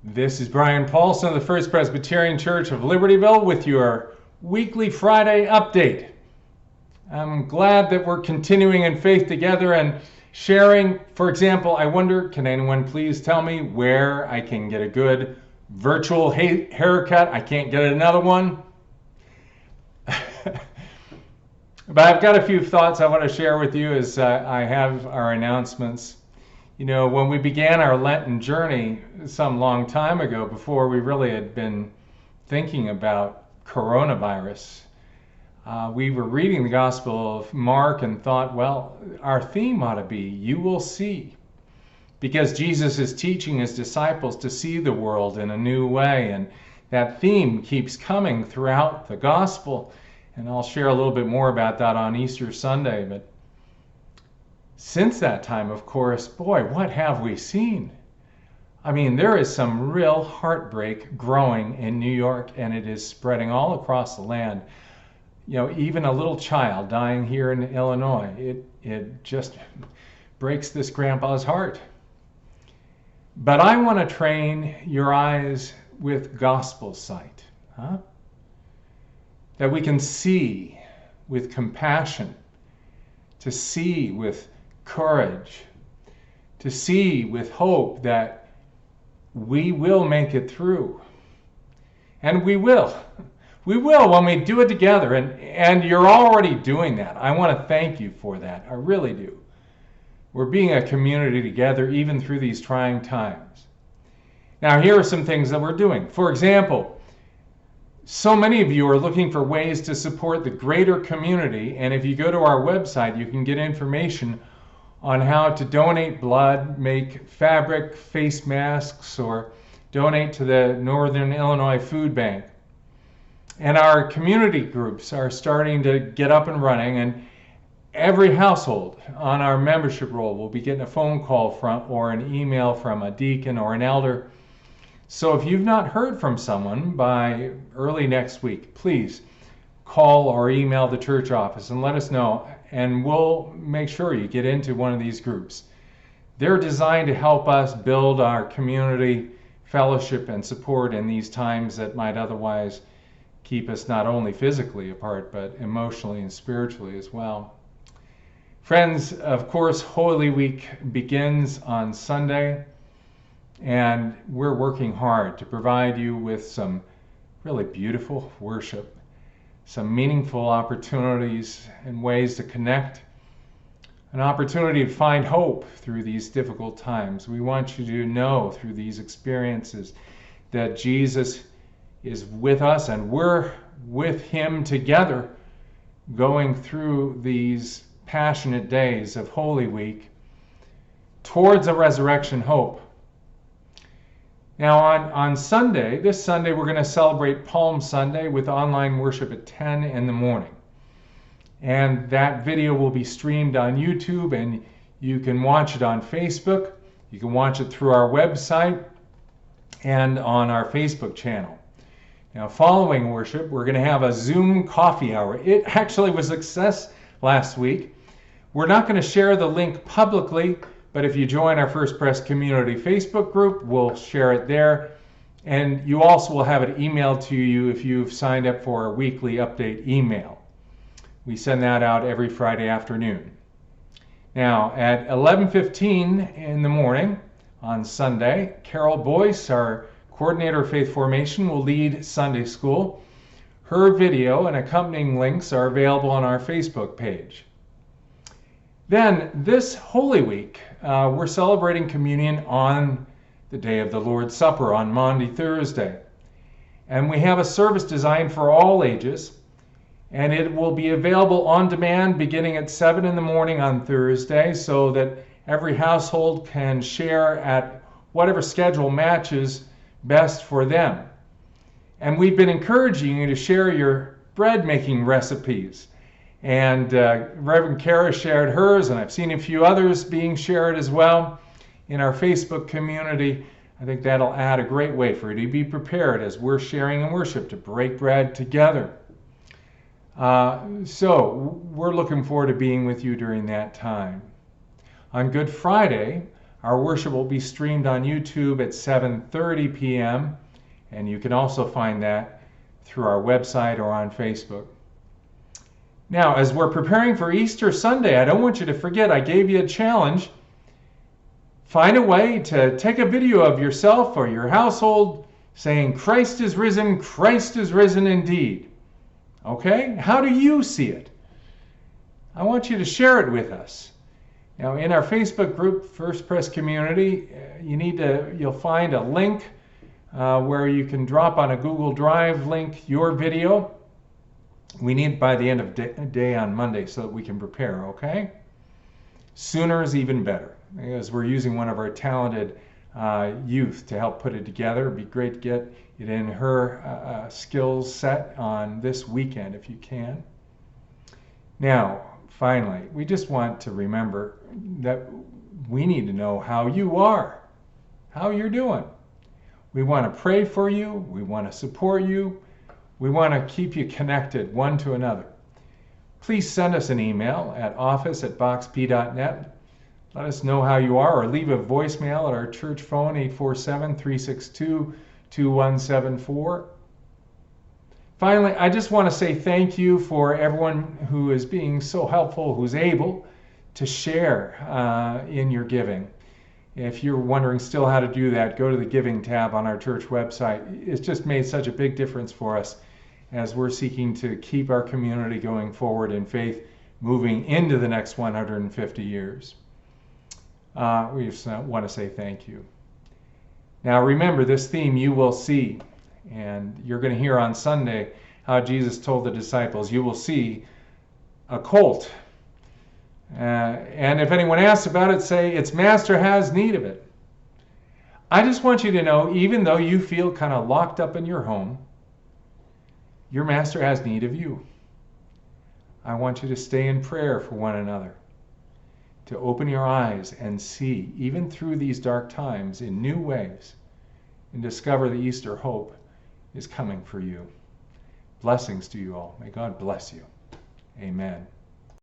This is Brian Paulson of the First Presbyterian Church of Libertyville with your weekly Friday update. I'm glad that we're continuing in faith together and sharing. For example, I wonder, can anyone please tell me where I can get a good virtual haircut? I can't get another one. But I've got a few thoughts I want to share with you as I have our announcements. You know, when we began our Lenten journey some long time ago, before we really had been thinking about coronavirus, we were reading the Gospel of Mark and thought, well, our theme ought to be, you will see. Because Jesus is teaching his disciples to see the world in a new way. And that theme keeps coming throughout the Gospel. And I'll share a little bit more about that on Easter Sunday. But since that time, of course, boy, what have we seen? I mean, there is some real heartbreak growing in New York, and it is spreading all across the land. You know, even a little child dying here in Illinois, it just breaks this grandpa's heart. But I want to train your eyes with gospel sight, that we can see with compassion, to see with courage, to see with hope that we will make it through. And we will. We will when we do it together. And you're already doing that. I want to thank you for that. I really do. We're being a community together even through these trying times. Now, here are some things that we're doing. For example, so many of you are looking for ways to support the greater community. And if you go to our website, you can get information on how to donate blood, make fabric face masks, or donate to the Northern Illinois Food Bank. And our community groups are starting to get up and running, and every household on our membership roll will be getting a phone call from or an email from a deacon or an elder. So if you've not heard from someone by early next week, please call or email the church office and let us know, and we'll make sure you get into one of these groups. They're designed to help us build our community fellowship and support in these times that might otherwise keep us not only physically apart, but emotionally and spiritually as well. Friends, of course, Holy Week begins on Sunday, and we're working hard to provide you with some really beautiful worship, some meaningful opportunities and ways to connect, an opportunity to find hope through these difficult times. We want you to know through these experiences that Jesus is with us and we're with him together going through these passionate days of Holy Week towards a resurrection hope. Now on Sunday, this Sunday, we're going to celebrate Palm Sunday with online worship at 10 in the morning. And that video will be streamed on YouTube, and you can watch it on Facebook. You can watch it through our website and on our Facebook channel. Now, following worship, we're going to have a Zoom coffee hour. It actually was a success last week. We're not going to share the link publicly, but if you join our First Pres Community Facebook group, we'll share it there. And you also will have it emailed to you if you've signed up for our weekly update email. We send that out every Friday afternoon. Now, at 11:15 in the morning on Sunday, Carol Boyce, our coordinator of faith formation, will lead Sunday school. Her video and accompanying links are available on our Facebook page. Then this Holy Week, we're celebrating communion on the day of the Lord's Supper on Maundy Thursday. And we have a service designed for all ages, and it will be available on demand beginning at 7 in the morning on Thursday so that every household can share at whatever schedule matches best for them. And we've been encouraging you to share your bread making recipes. And Reverend Kara shared hers, and I've seen a few others being shared as well in our Facebook community. I think that'll add a great way for you to be prepared as we're sharing in worship to break bread together. So we're looking forward to being with you during that time. On Good Friday, Our worship will be streamed on YouTube at 7:30 p.m. and you can also find that through our website or on Facebook. Now, as we're preparing for Easter Sunday, I don't want you to forget I gave you a challenge. Find a way to take a video of yourself or your household saying, "Christ is risen indeed." Okay? How do you see it? I want you to share it with us. Now, in our Facebook group, First Pres Community, you'll find a link where you can drop on a Google Drive link your video. We need it by the end of the day on Monday so that we can prepare, okay? Sooner is even better, because we're using one of our talented youth to help put it together. It'd be great to get it in her skills set on this weekend if you can. Now, finally, we just want to remember that we need to know how you are, how you're doing. We want to pray for you. We want to support you. We want to keep you connected one to another. Please send us an email at office@boxp.net. Let us know how you are, or leave a voicemail at our church phone, 847-362-2174. Finally, I just want to say thank you for everyone who is being so helpful, who's able to share in your giving. If you're wondering still how to do that, go to the Giving tab on our church website. It's just made such a big difference for us as we're seeking to keep our community going forward in faith, moving into the next 150 years. We just want to say thank you. Now remember this theme, you will see, and you're going to hear on Sunday how Jesus told the disciples, you will see a colt. And if anyone asks about it, say, its master has need of it. I just want you to know, even though you feel kind of locked up in your home, your master has need of you. I want you to stay in prayer for one another, to open your eyes and see, even through these dark times, in new ways, and discover the Easter hope is coming for you. Blessings to you all. May God bless you. Amen.